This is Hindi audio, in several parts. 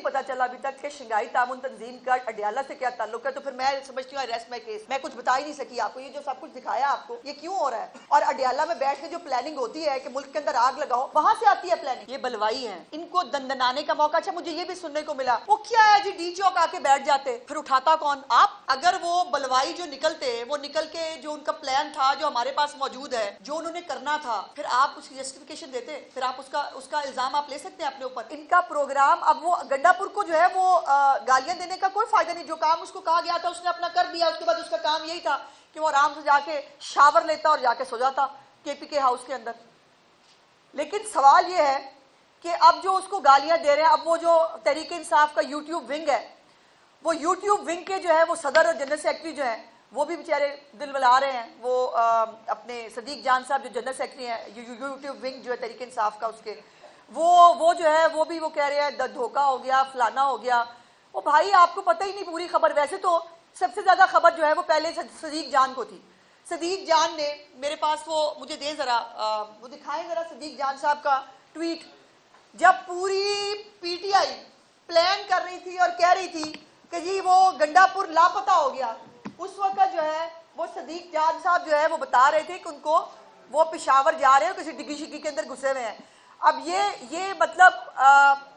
पता चला अभी तक कि शंघाई तामुन तंजीम का अडयाला से क्या ताल्लुक है, तो फिर मैं समझती हूँ रेस्ट माई केस। मैं कुछ बता ही नहीं सकी आपको, ये जो सब कुछ दिखाया आपको ये क्यों हो रहा है। और अडयाला में बैठ के जो प्लानिंग होती है कि मुल्क के अंदर आग लगाओ, वहां से आती है प्लानिंग। ये बलवाई है, इनको दंदनाने का मौका। अच्छा मुझे ये भी सुनने को मिला, वो क्या है जी, डी चौक आके बैठ जाते, फिर उठाता कौन आप। अगर वो बलवाई जो निकलते, वो निकल के जो उनका प्लान था जो हमारे पास मौजूद है, जो उन्होंने करना था, फिर आप उसकी जस्टिफिकेशन देते, फिर आप उसका इल्जाम आप ले सकते हैं अपने ऊपर। इनका प्रोग्राम, अब वो गंडापुर को जो है वो गालियां देने का कोई फायदा नहीं। जो काम उसको कहा गया था उसने अपना कर दिया। उसके बाद उसका काम यही था कि वो आराम से जाके शावर लेता और जाके सो जाता केपीके हाउस के अंदर। लेकिन सवाल ये है कि अब जो उसको गालियां दे रहे हैं, अब वो जो तहरीक इंसाफ का यूट्यूब विंग है, वो यूट्यूब विंग के जो है वो सदर और जनरल सेक्रेटरी जो है वो भी बेचारे दिल बला रहे हैं। वो अपने सदीक जान साहब जो जनरल सेक्रेटरी हैं यूट्यूब विंग जो है तहरीक इंसाफ का, उसके वो जो है वो भी वो कह रहे हैं धोखा हो गया, फलाना हो गया। वो भाई आपको पता ही नहीं पूरी खबर। वैसे तो सबसे ज्यादा खबर जो है वो पहले सदीक जान को थी। सदीक जान ने मेरे पास, वो मुझे दे जरा, वो दिखाएं जरा सदीक जान साहब का ट्वीट, जब पूरी पीटीआई प्लान कर रही थी और कह रही थी कि जी वो गंडापुर लापता हो गया, उस वक्त जो है वो सदीक जान साहब जो है वो बता रहे थे कि उनको वो पेशावर जा रहे हैं, किसी डिग्गी शिग्गी के अंदर घुसे हुए हैं। अब ये मतलब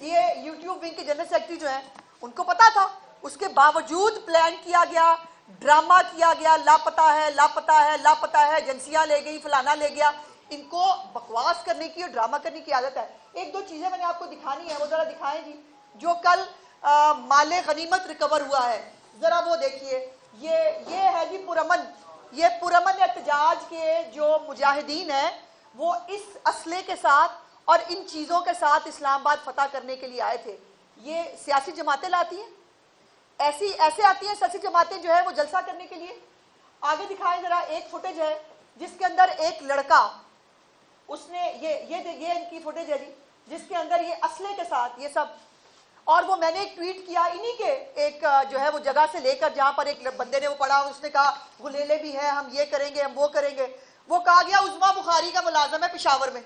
ये यूट्यूब विंग के जनरल सेक्रेटरी जो है उनको पता था, उसके बावजूद प्लान किया गया, ड्रामा किया गया, लापता है लापता है लापता है, एजेंसियां ले गई, फलाना ले गया। इनको बकवास करने की और ड्रामा करने की आदत है। एक दो चीजें मैंने आपको दिखानी है, वो जरा दिखाएं जी। जो कल माले गनीमत रिकवर हुआ है, जरा वो देखिए। ये है जी पुरमन, ये पुरमन एहतजाज के जो मुजाहिदीन है वो इस असले के साथ और इन चीजों के साथ इस्लामाबाद फतह करने के लिए आए थे। ये सियासी जमातें लाती हैं, ऐसे आती हैं सियासी जमातें जो है वो जलसा करने के लिए। आगे दिखाएं जरा, एक फुटेज है जिसके अंदर एक लड़का, उसने ये इनकी फुटेज है जी, जिसके अंदर ये असले के साथ ये सब। और वो मैंने एक ट्वीट किया इन्हीं के एक जो है वो जगह से लेकर, जहां पर एक बंदे ने वो पढ़ा, उसने कहा गुलेले भी है, हम ये करेंगे, हम वो करेंगे। वो कहा गया उज़्मा बुखारी का मुलाजम है पेशावर में।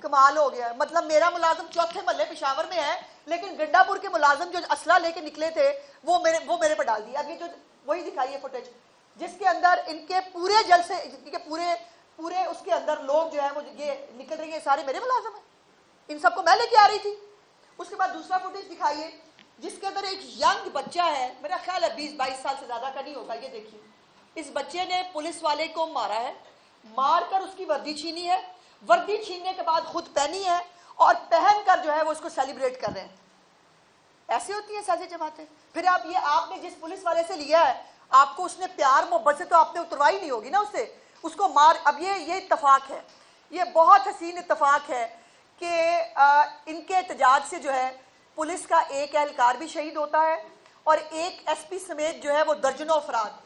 कमाल हो गया। मतलब मेरा मुलाजम चौथे महल्ले पेशावर में है, लेकिन गंडापुर के मुलाजम जो असला लेके निकले थे वो मेरे पर डाल दिया। अब ये जो वही दिखाई है फुटेज, जिसके अंदर इनके पूरे जलसे, इनके पूरे उसके अंदर लोग जो है वो ये निकल रही है, सारे मेरे मुलाजम है, इन सबको मैं लेके आ रही थी। उसके बाद दूसरा फुटेज दिखाइए जिसके अंदर एक यंग बच्चा है, मेरा ख्याल है 20-22 साल से ज्यादा का नहीं होगा। ये देखिए, इस बच्चे ने पुलिस वाले को मारा है, मारकर उसकी वर्दी छीनी है, वर्दी छीनने के बाद खुद पहनी है और पहनकर जो है वो उसको सेलिब्रेट कर रहे हैं। ऐसी होती है साझे जमातें। फिर आप ये, आपने जिस पुलिस वाले से लिया है, आपको उसने प्यार मोहब्बत से तो आपने उतरवाई नहीं होगी ना उससे, उसको मार। अब ये इत्तफाक है, ये बहुत हसीन इत्तफाक है कि इनके एहतजाज से जो है पुलिस का एक एहलकार भी शहीद होता है और एक एसपी समेत जो है वो दर्जनों अफराद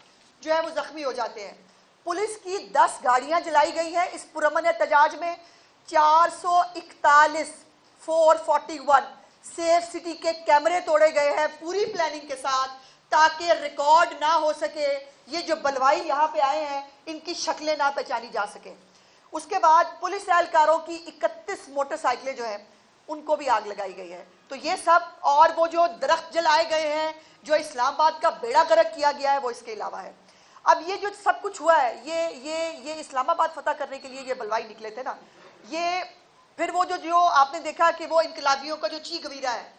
जो है वो जख्मी हो जाते हैं। पुलिस की 10 गाड़ियां जलाई गई हैं इस पुरअमन एहतजाज में। 441 441 सेफ सिटी के कैमरे तोड़े गए हैं पूरी प्लानिंग के साथ, ताकि रिकॉर्ड ना हो सके, ये जो बलवाई यहाँ पे आए हैं इनकी शक्लें ना पहचानी जा सके। उसके बाद पुलिस एहलकारों की 31 मोटरसाइकिलें जो हैं उनको भी आग लगाई गई है। तो ये सब, और वो जो दरख्त जलाए गए हैं, जो इस्लामाबाद का बेड़ा गर्क किया गया है, वो इसके अलावा है। अब ये जो सब कुछ हुआ है, ये इस्लामाबाद फतह करने के लिए ये बलवाई निकले थे ना। ये फिर वो जो आपने देखा कि वो इनकलाबियों का जो चीख गवीरा है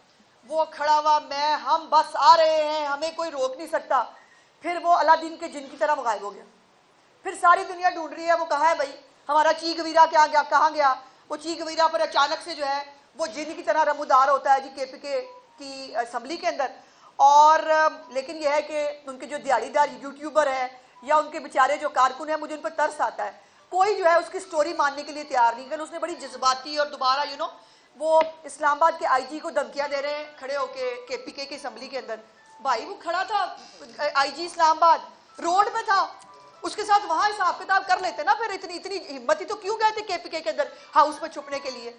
वो खड़ा हुआ, हम बस आ रहे हैं, हमें कोई रोक नहीं सकता। फिर वो अलादीन के जिन की तरह गायब हो गया। फिर सारी दुनिया ढूंढ रही है वो कहाँ है भाई, हमारा चीख गवीरा क्या गया, कहाँ गया। वो चीख गवीरा पर अचानक से जो है वो जिन की तरह रमूदार होता है जी केपीके की असम्बली के अंदर। और लेकिन यह है कि उनके जो दिहाड़ीदार यूट्यूबर हैं या उनके बेचारे जो कारकुन हैं, मुझे उन पर तरस आता है। कोई जो है उसकी स्टोरी मानने के लिए तैयार नहीं। उसने बड़ी जज्बाती और दोबारा वो इस्लामाबाद के आईजी को धमकियां दे रहे हैं खड़े होके केपीके की असम्बली के अंदर। भाई वो खड़ा था आईजी इस्लामाबाद, रोड पे था, उसके साथ वहां हिसाब किताब कर लेते ना। फिर इतनी हिम्मत ही तो क्यों गए थे केपीके के अंदर हाउस में छुपने के लिए।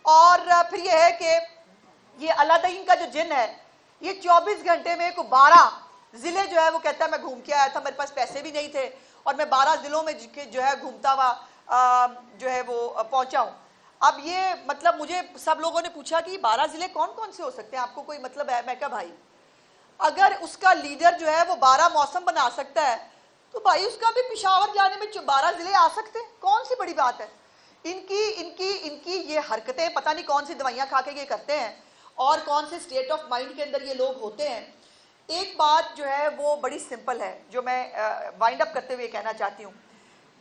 और फिर यह है कि ये अलादीन का जो जिन है ये 24 घंटे में को 12 जिले जो है वो कहता है मैं घूम के आया था, मेरे पास पैसे भी नहीं थे और मैं 12 जिलों में जो है घूमता हुआ जो है वो पहुंचा हूं। अब ये मतलब मुझे सब लोगों ने पूछा कि 12 जिले कौन कौन से हो सकते हैं, आपको कोई मतलब है? मैं कहा भाई अगर उसका लीडर जो है वो 12 मौसम बना सकता है तो भाई उसका भी पिशावर जाने में 12 जिले आ सकते हैं, कौन सी बड़ी बात है। इनकी इनकी इनकी ये हरकतें पता नहीं कौन सी दवाइयां खा के ये करते हैं और कौन से स्टेट ऑफ माइंड के अंदर ये लोग होते हैं। एक बात जो है वो बड़ी सिंपल है जो मैं वाइंड अप करते हुए कहना चाहती हूँ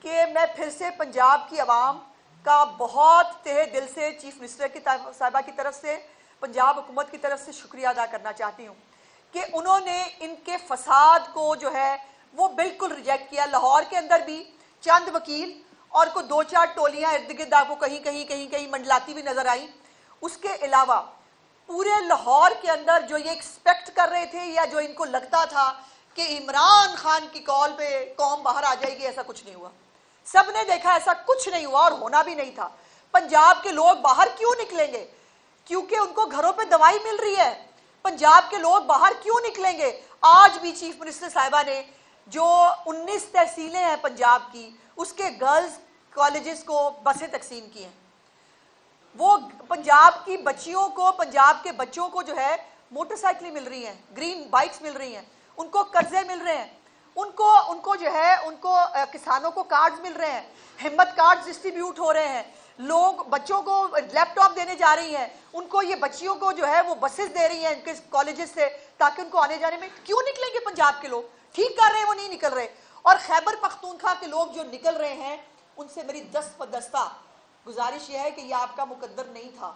कि मैं फिर से पंजाब की आवाम का बहुत तहे दिल से चीफ मिनिस्टर की साहिबा की तरफ से, पंजाब हुकूमत की तरफ से शुक्रिया अदा करना चाहती हूँ कि उन्होंने इनके फसाद को जो है वो बिल्कुल रिजेक्ट किया। लाहौर के अंदर भी चंद वकील और कोई 2-4 टोलियां इर्द गिर्द आपको कहीं कहीं कहीं कहीं मंडलाती हुई नजर आई। उसके अलावा पूरे लाहौर के अंदर जो ये एक्सपेक्ट कर रहे थे या जो इनको लगता था कि इमरान खान की कॉल पे कौम बाहर आ जाएगी, ऐसा कुछ नहीं हुआ। सबने देखा ऐसा कुछ नहीं हुआ और होना भी नहीं था। पंजाब के लोग बाहर क्यों निकलेंगे? क्योंकि उनको घरों पे दवाई मिल रही है। पंजाब के लोग बाहर क्यों निकलेंगे? आज भी चीफ मिनिस्टर साहिबा ने जो 19 तहसीलें हैं पंजाब की, उसके गर्ल्स कॉलेजेस को बसें तकसीम की हैं। वो पंजाब की बच्चियों को, पंजाब के बच्चों को जो है मोटरसाइकिलें मिल रही हैं, ग्रीन बाइक्स मिल रही हैं, उनको कर्जे मिल रहे हैं, उनको जो है उनको किसानों को कार्ड्स मिल रहे हैं, हिम्मत कार्ड्स डिस्ट्रीब्यूट हो रहे हैं, लोग बच्चों को लैपटॉप देने जा रही हैं, उनको ये बच्चियों को जो है वो बसेस दे रही हैं इनके कॉलेजेस से ताकि उनको आने जाने में। क्यों निकलेंगे पंजाब के लोग? ठीक कर रहे हैं, वो नहीं निकल रहे। और खैबर पख्तूनख्वा के लोग जो निकल रहे हैं उनसे मेरी दस्तबदस्ता गुजारिश यह है कि यह आपका मुकद्दर नहीं था।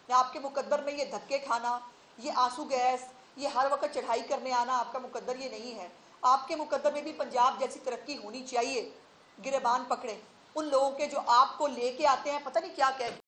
या आपके मुकद्दर में ये धक्के खाना, ये आंसू गैस, ये हर वक्त चढ़ाई करने आना आपका मुकद्दर ये नहीं है। आपके मुकद्दर में भी पंजाब जैसी तरक्की होनी चाहिए। गिरेबान पकड़े उन लोगों के जो आपको लेके आते हैं पता नहीं क्या कह